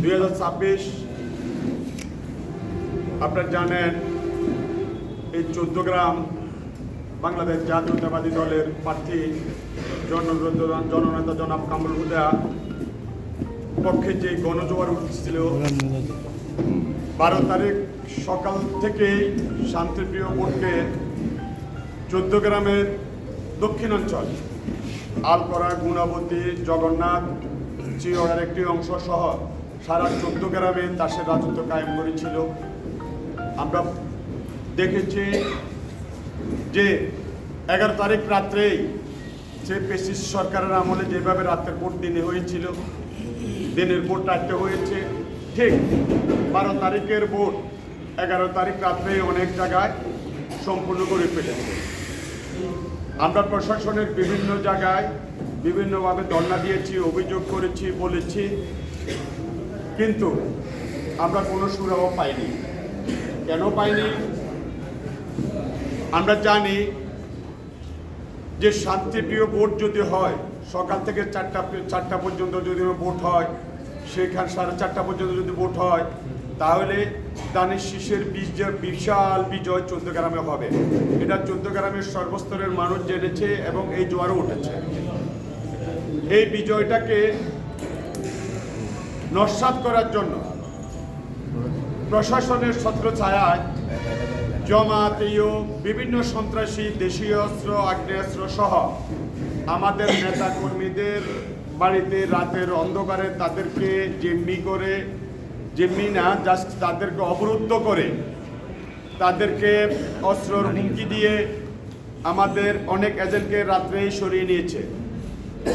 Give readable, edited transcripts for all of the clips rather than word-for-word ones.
2026 আপনারা জানেন এই 14 গ্রাম বাংলাদেশ জাতীয়তাবাদী দলের প্রার্থী জননেতা জনাব কামরুল হুদা পক্ষে যে গণজোয়ার উঠছিল 12 তারিখ সকাল থেকেই শান্তিপ্রিয় ভোটকে 14 গ্রামের দক্ষিণাঞ্চল আলকরা, গুণাবতী, জগন্নাথ, চিওড়ার একটি অংশ সহ সারা 14 গ্রামে তাসের রাজত্ব কায়েম করেছিল। আমরা দেখেছি যে 11 তারিখ রাত্রেই সে পেশিস সরকারের আমলে যেভাবে রাতের ভোট দিনে হয়েছিল, দিনের ভোট রাখতে হয়েছে, ঠিক 12 তারিখের ভোট 11 তারিখ রাত্রেই অনেক জায়গায় সম্পূর্ণ করে ফেলেছে। আমরা প্রশাসনের বিভিন্ন জায়গায় বিভিন্নভাবে ধর্ণা দিয়েছি, অভিযোগ করেছি, বলেছি, কিন্তু আমরা কোনো সুরাহা পাইনি। কেন পাইনি? আমরা জানি যে শান্তিপ্রিয় ভোট যদি হয়, সকাল থেকে চারটা পর্যন্ত যদি ভোট হয়, সেখানে 4:30 পর্যন্ত যদি ভোট হয়, তাহলে দানের শীষের বিশাল বিজয় 14 গ্রামে হবে। এটা 14 গ্রামের সর্বস্তরের মানুষ জেনেছে এবং এই জোয়ারও উঠেছে। এই বিজয়টাকে নস্যাৎ করার জন্য প্রশাসনের ছত্রছায়ায় জমাতেও বিভিন্ন সন্ত্রাসী দেশীয় অস্ত্র, আগ্নেয়াস্ত্র সহ আমাদের নেতা কর্মীদের বাড়িতে রাতের অন্ধকারে তাদেরকে জিম্মি না জাস্ট তাদেরকে অবরুদ্ধ করে, তাদেরকে অস্ত্রর হুমকি দিয়ে আমাদের অনেক এজেন্টকে রাত্রেই সরিয়ে নিয়েছে।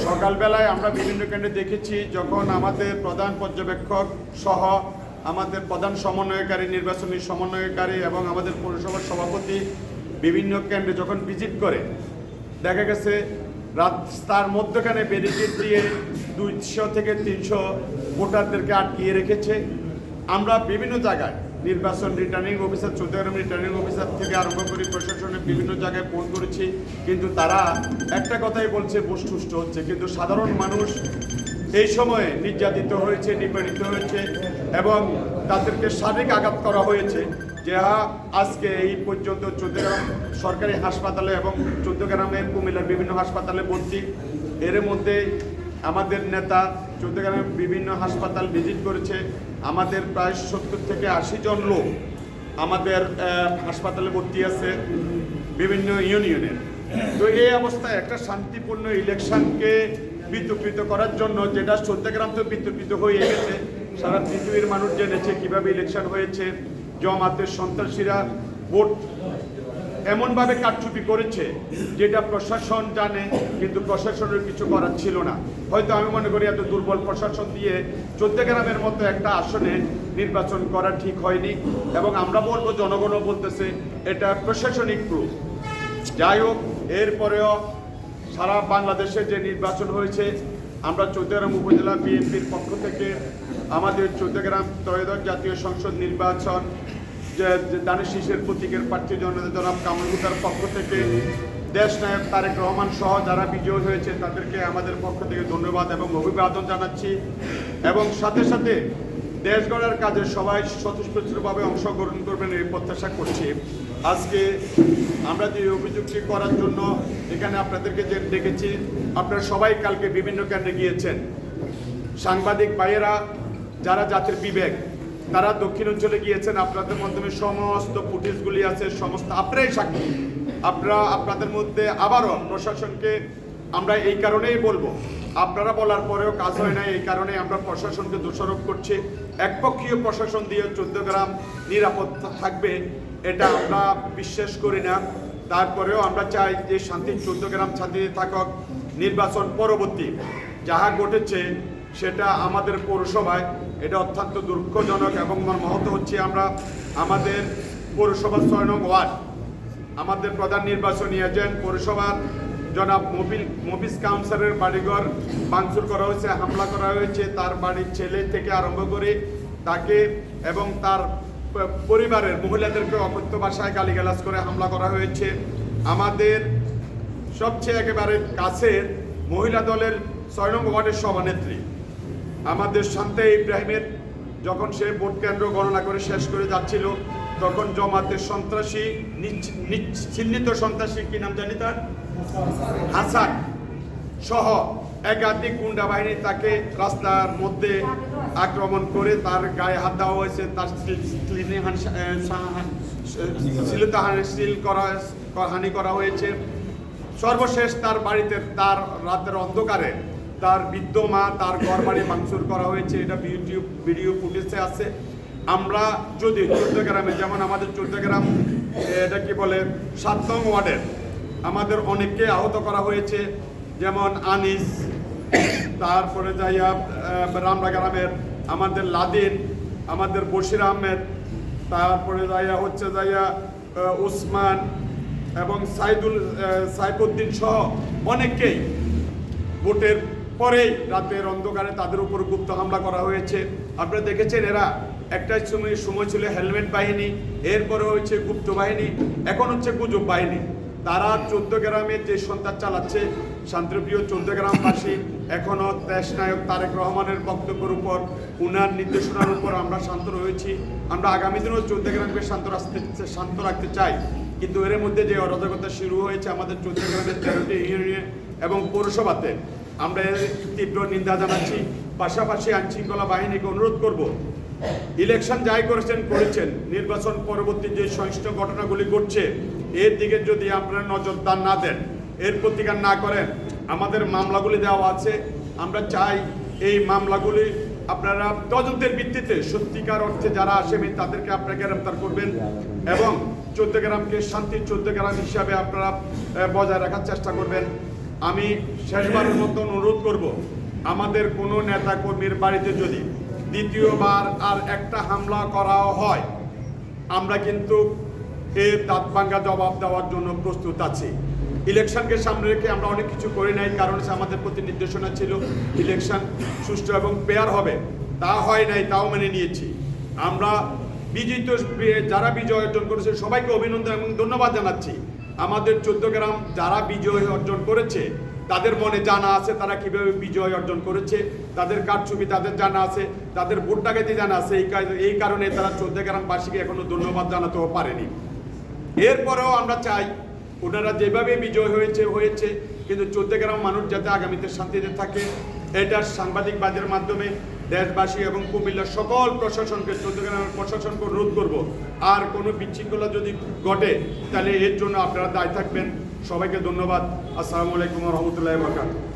সকালবেলায় আমরা বিভিন্ন কেন্দ্রে দেখেছি, যখন আমাদের প্রধান পর্যবেক্ষক সহ আমাদের প্রধান সমন্বয়কারী, নির্বাচনী সমন্বয়কারী এবং আমাদের পৌরসভার সভাপতি বিভিন্ন কেন্দ্রে যখন ভিজিট করে, দেখা গেছে রাস্তার মধ্যখানে ব্যারিকেড দিয়ে 200 থেকে 300 ভোটারদেরকে আটকিয়ে রেখেছে। আমরা বিভিন্ন জায়গায় নির্বাচন রিটার্নিং অফিসার, 14 গ্রাম রিটার্নিং অফিসার থেকে আরম্ভ করে প্রশাসনের বিভিন্ন জায়গায় ফোন করেছি, কিন্তু তারা একটা কথাই বলছে, ভোট সুষ্ঠু হচ্ছে। কিন্তু সাধারণ মানুষ এই সময়ে নির্যাতিত হয়েছে, নিপীড়িত হয়েছে এবং তাদেরকে শারীরিক আঘাত করা হয়েছে। যা আজকে এই পর্যন্ত 14 গ্রাম সরকারি হাসপাতালে এবং 14 গ্রামের কুমিল্লার বিভিন্ন হাসপাতালে ভর্তি। এর মধ্যে আমাদের নেতা 14 গ্রামের বিভিন্ন হাসপাতাল ভিজিট করেছে। আমাদের প্রায় 70 থেকে 80 জন লোক আমাদের হাসপাতালে ভর্তি আছে বিভিন্ন ইউনিয়নের। তো এই অবস্থায় একটা শান্তিপূর্ণ ইলেকশনকে বিতর্কিত করার জন্য, যেটা 14 গ্রাম তো বিতর্কিত হয়ে গেছে, সারা পৃথিবীর মানুষ জেনেছে কীভাবে ইলেকশন হয়েছে। জমাতের সন্ত্রাসীরা ভোট এমনভাবে কারচুপি করেছে যেটা প্রশাসন জানে, কিন্তু প্রশাসনের কিছু করার ছিল না। হয়তো আমি মনে করি এত দুর্বল প্রশাসন দিয়ে 14 গ্রামের মতো একটা আসনে নির্বাচন করা ঠিক হয়নি এবং আমরা বলবো, জনগণও বলতেছে এটা প্রশাসনিক প্রুফ। যাই হোক, এরপরেও সারা বাংলাদেশে যে নির্বাচন হয়েছে, আমরা 14 গ্রাম উপজেলা বিএনপির পক্ষ থেকে আমাদের 14 গ্রাম ত্রয়োদশ জাতীয় সংসদ নির্বাচন দানের শীষের প্রতীকের প্রার্থী জনাব কামরুল হুদার পক্ষ থেকে দেশনায়ক তারেক রহমান সহ যারা বিজয়ী হয়েছে তাদেরকে আমাদের পক্ষ থেকে ধন্যবাদ এবং অভিবাদন জানাচ্ছি এবং সাথে সাথে দেশ গড়ার কাজে সবাই স্বতঃস্ফূর্তভাবে অংশগ্রহণ করবেন এই প্রত্যাশা করছি। আজকে আমরা যে অভিযোগটি করার জন্য এখানে আপনাদেরকে যে ডেকেছি, আপনারা সবাই কালকে বিভিন্ন কেন্দ্রে গিয়েছেন। সাংবাদিক ভাইয়েরা যারা জাতির বিবেক, তারা দক্ষিণাঞ্চলে গিয়েছেন। আপনাদের মাধ্যমে সমস্ত ফুটেজগুলি আছে, সমস্ত আপনারাই সাক্ষী। আপনাদের মধ্যে আবারও প্রশাসনকে আমরা এই কারণেই বলবো, আপনারা বলার পরেও কাজ হয় না, এই কারণে আমরা প্রশাসনকে দোষারোপ করছি। একপক্ষীয় প্রশাসন দিয়ে 14 গ্রাম নিরাপদ থাকবে এটা আমরা বিশ্বাস করি না। তারপরেও আমরা চাই যে শান্তি 14 গ্রাম শান্তিতে থাকুক। নির্বাচন পরবর্তী যাহা ঘটেছে সেটা আমাদের পৌরসভায় এটা অত্যন্ত দুঃখজনক এবং মর্মাহত হচ্ছে। আমরা আমাদের পৌরসভার 6 নং ওয়ার্ড, আমাদের প্রধান নির্বাচনী এজেন্ট পৌরসভার জনাব মফিজ কাউন্সিলরের বাড়িঘর ভাঙচুর করা হয়েছে, হামলা করা হয়েছে। তার বাড়ির ছেলে থেকে আরম্ভ করে তাকে এবং তার পরিবারের মহিলাদেরকে অকথ্য ভাষায় গালিগালাজ করে হামলা করা হয়েছে। আমাদের সবচেয়ে একেবারে কাছের মহিলা দলের 6 নং ওয়ার্ডের সভানেত্রী আমাদের শান্তা ইব্রাহিমের যখন সে ভোট কেন্দ্র গণনা করে শেষ করে যাচ্ছিল, তখন জামাতের সন্ত্রাসী, চিহ্নিত সন্ত্রাসী, কি নাম জানি তার, হাসান সহ একাধিক গুন্ডা বাহিনী তাকে রাস্তার মধ্যে আক্রমণ করে তার গায়ে হাত দেওয়া হয়েছে, তার হানি করা হয়েছে। সর্বশেষ তার বাড়িতে, তার রাতের অন্ধকারে তার বৃদ্ধ মা, তার ঘর বাড়ি ভাঙচুর করা হয়েছে। এটা ভিডিও ফুটেজে আছে। আমরা যদি চৌদ্দগ্রামে, যেমন আমাদের চৌদ্দগ্রাম এটা কি বলে 7 নং ওয়ার্ডের আমাদের অনেককে আহত করা হয়েছে, যেমন আনিস, তারপরে যাইয়া রামরা গ্রামের আমাদের লাদিন, আমাদের বশির আহমেদ, তারপরে যাইয়া উসমান এবং সাইফুদ্দিন সহ অনেককেই ভোটের পরেই রাতের অন্ধকারে তাদের উপর গুপ্ত হামলা করা হয়েছে। আপনারা দেখেছেন, এরা একটা সময় ছিল হেলমেট বাহিনী, এরপরে হয়েছে গুপ্ত বাহিনী, এখন হচ্ছে গুজব বাহিনী। তারা চৌদ্দগ্রামে যে সন্ত্রাস চালাচ্ছে, শান্তিপ্রিয় চৌদ্দগ্রামবাসী এখনও দেশনায়ক তারেক রহমানের বক্তব্যের উপর, উনার নির্দেশনার উপর আমরা শান্ত রয়েছি। আমরা আগামী দিনেও চৌদ্দগ্রামকে শান্ত রাখতে চাই, কিন্তু এর মধ্যে যে অরাজকতা শুরু হয়েছে আমাদের চৌদ্দগ্রামের 13টি ইউনিয়নে এবং পৌরসভাতে, আমরা এর তীব্র নিন্দা জানাচ্ছি। পাশাপাশি আইনশৃঙ্খলা বাহিনীকে অনুরোধ করব, ইলেকশন যাই করেছেন, নির্বাচন পরবর্তী যে সহিংস ঘটনাগুলি ঘটছে, এর দিকে যদি আপনারা নজরদার না দেন, এর প্রতিকার না করেন, আমাদের মামলাগুলি দেওয়া আছে, আমরা চাই এই মামলাগুলি আপনারা তদন্তের ভিত্তিতে সত্যিকার অর্থে যারা আসামি তাদেরকে আপনারা গ্রেফতার করবেন এবং চৌদ্দগ্রামকে শান্তির চৌদ্দগ্রাম হিসাবে আপনারা বজায় রাখার চেষ্টা করবেন। আমি শেষবারের মতো অনুরোধ করব, আমাদের কোনো নেতা কর্মীর বাড়িতে যদি দ্বিতীয়বার আর একটা হামলা করাও হয়, আমরা কিন্তু এর দাঁত ভাঙ্গা জবাব দেওয়ার জন্য প্রস্তুত আছি। ইলেকশনকে সামনে রেখে আমরা অনেক কিছু করি নাই, কারণ আমাদের প্রতি নির্দেশনা ছিল ইলেকশন সুষ্ঠু এবং ফেয়ার হবে, তা হয় নাই, তাও মেনে নিয়েছি। আমরা যারা বিজয় অর্জন করেছে সবাইকে অভিনন্দন এবং ধন্যবাদ জানাচ্ছি। আমাদের চৌদ্দগ্রাম যারা বিজয় অর্জন করেছে তাদের মনে জানা আছে তারা কিভাবে বিজয় অর্জন করেছে, তাদের কারচুপি তাদের জানা আছে, তাদের ভোট ডাকাতি জানা আছে। এই কারণে তারা চৌদ্দগ্রামবাসীকে এখনো ধন্যবাদ জানাতেও পারেনি। এরপরেও আমরা চাই ওনারা যেভাবে বিজয় হয়েছে, কিন্তু চৌদ্দগ্রাম মানুষ যাতে আগামীতে শান্তিতে থাকে, এটা সাংবাদিকবাদের মাধ্যমে দেশবাসী এবং কুমিল্লার সকল প্রশাসনকে, চৌদ্দগ্রামের প্রশাসনকে অনুরোধ করব, আর কোনো বিশৃঙ্খলা যদি ঘটে তাহলে এর জন্য আপনারা দায়ী থাকবেন। সবাইকে ধন্যবাদ। আসসালামু আলাইকুম ওয়া রাহমাতুল্লাহি ওয়া বারাকাতুহু।